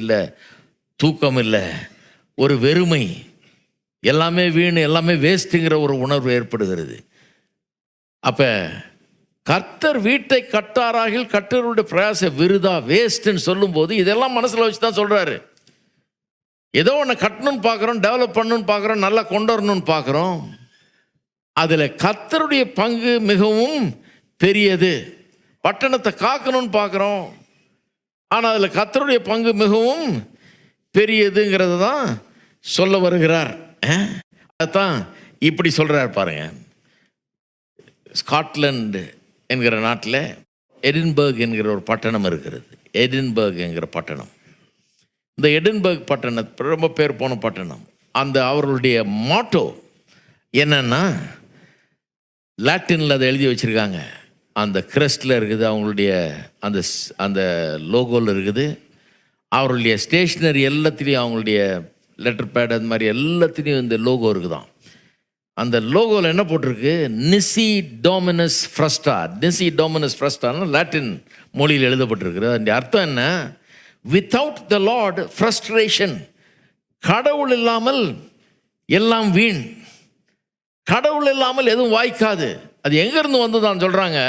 இல்லை, தூக்கம் இல்லை, ஒரு வெறுமை, எல்லாமே வீண், எல்லாமே வேஸ்ட்டுங்கிற ஒரு உணர்வு ஏற்படுகிறது. அப்போ கர்த்தர் வீட்டை கட்டாராகில் கர்த்தருடைய பிரயாச விருதா, வேஸ்ட்டுன்னு சொல்லும்போது இதெல்லாம் மனசில் வச்சு தான் சொல்கிறாரு. ஏதோ ஒன்று கட்டணும்னு பார்க்குறோம், டெவலப் பண்ணணும்னு பார்க்குறோம், நல்லா கொண்டு வரணும்னு பார்க்குறோம். அதில் கர்த்தருடைய பங்கு மிகவும் பெரியது. பட்டணத்தை காக்கணும்னு பார்க்குறோம், ஆனால் அதில் கர்த்தருடைய பங்கு மிகவும் பெரியதுங்கிறது தான் சொல்ல வருகிறார். அதுதான் இப்படி சொல்கிறார் பாருங்க. ஸ்காட்லாந்து என்கிற நாட்டில் எடின்பர்க் என்கிற ஒரு பட்டணம் இருக்கிறது. எடின்பர்க் என்கிற பட்டணம், இந்த எடின்பர்க் பட்டணம் ரொம்ப பேர் போன பட்டணம். அந்த அவர்களுடைய மாட்டோ என்னன்னா, லாட்டினில் அதை எழுதி வச்சுருக்காங்க. அந்த கிரஸ்டில் இருக்குது, அவங்களுடைய அந்த அந்த லோகோவில் இருக்குது. அவர்களுடைய ஸ்டேஷ்னரி எல்லாத்துலேயும், அவங்களுடைய லெட்டர் பேட் அந்த மாதிரி எல்லாத்துலேயும் இந்த லோகோ இருக்குதான். அந்த லோகோவில் என்ன போட்டிருக்கு? நிசி டோமினஸ் ஃப்ரஸ்டா. நிசி டோமினஸ் ஃப்ரஸ்டான்னு லாட்டின் மொழியில் எழுதப்பட்டிருக்கிறது. அந்த அர்த்தம் என்ன? Without the lord frustration. கடவுள் இல்லாமல் எல்லாம் வீண், கடவுள் இல்லாமல் எதுவும் வாய்க்காது. அது எங்கேருந்து வந்துதான் சொல்கிறாங்க?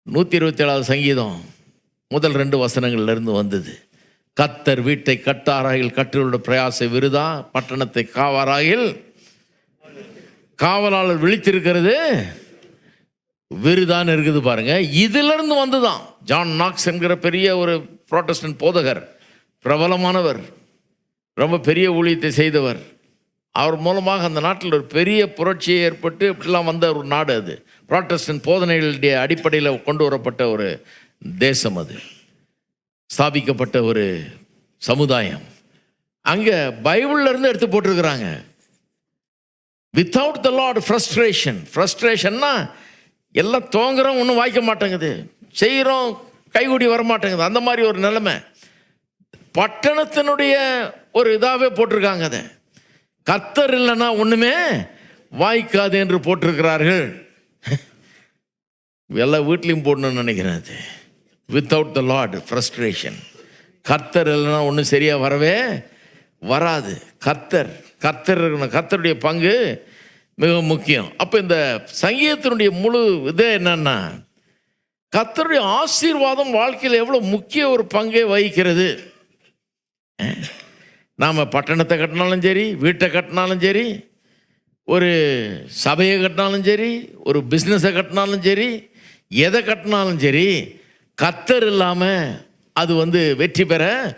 127வது சங்கீதம் முதல் 2 வசனங்கள்லேருந்து வந்தது. கர்த்தர் வீட்டை கட்டாராகில் கர்த்தருடைய பிரயாச விருதா, பட்டணத்தை காவாராகில் காவலாளர் விழித்திருக்கிறது விருதான்னு இருக்குது பாருங்க. இதிலிருந்து வந்துதான். ஜான் நாக்ஸ் என்கிற பெரிய ஒரு புரோட்டஸ்டன்ட் போதகர், பிரபலமானவர், ரொம்ப பெரிய ஊழியத்தை செய்தவர். அவர் மூலமாக அந்த நாட்டில் ஒரு பெரிய புரட்சியை ஏற்பட்டு இப்படிலாம் வந்த ஒரு நாடு அது. புரோட்டஸ்டன்ட் போதனைகளுடைய அடிப்படையில் கொண்டு வரப்பட்ட ஒரு தேசம், அது ஸ்தாபிக்கப்பட்ட ஒரு சமுதாயம். அங்கே பைபிள்ல இருந்து எடுத்து போட்டிருக்கிறாங்க. Without the lord frustration. ஃப்ரஸ்ட்ரேஷன்னா எல்லாம் தோங்குறோம், ஒன்றும் வாய்க்க மாட்டேங்குது, செய்கிறோம், கைகூடி வர மாட்டேங்குது, அந்த மாதிரி ஒரு நிலைமை. பட்டணத்தினுடைய ஒரு இதாகவே போட்டிருக்காங்க. அதை கர்த்தர் இல்லைன்னா ஒன்றுமே வாய்க்காது என்று போட்டிருக்கிறார்கள். எல்லா வீட்லையும் போடணும்னு நினைக்கிறேன். அது வித்தவுட் த லார்ட் ஃப்ரஸ்ட்ரேஷன். கர்த்தர் இல்லைன்னா ஒன்றும் சரியாக வரவே வராது. கர்த்தர் இருக்கணும். கர்த்தருடைய பங்கு மிக முக்கியம். அப்போ இந்த சங்கீதத்தினுடைய முழு இதே என்னன்னா, கர்த்தருடைய ஆசீர்வாதம் வாழ்க்கையில் எவ்வளோ முக்கிய ஒரு பங்கை வகிக்கிறது. நாம் பட்டணத்தை கட்டினாலும் சரி, வீட்டை கட்டினாலும் சரி, ஒரு சபையை கட்டினாலும் சரி, ஒரு பிஸ்னஸை கட்டினாலும் சரி, எதை கட்டினாலும் சரி, கர்த்தர் இல்லாமல் அது வெற்றி பெற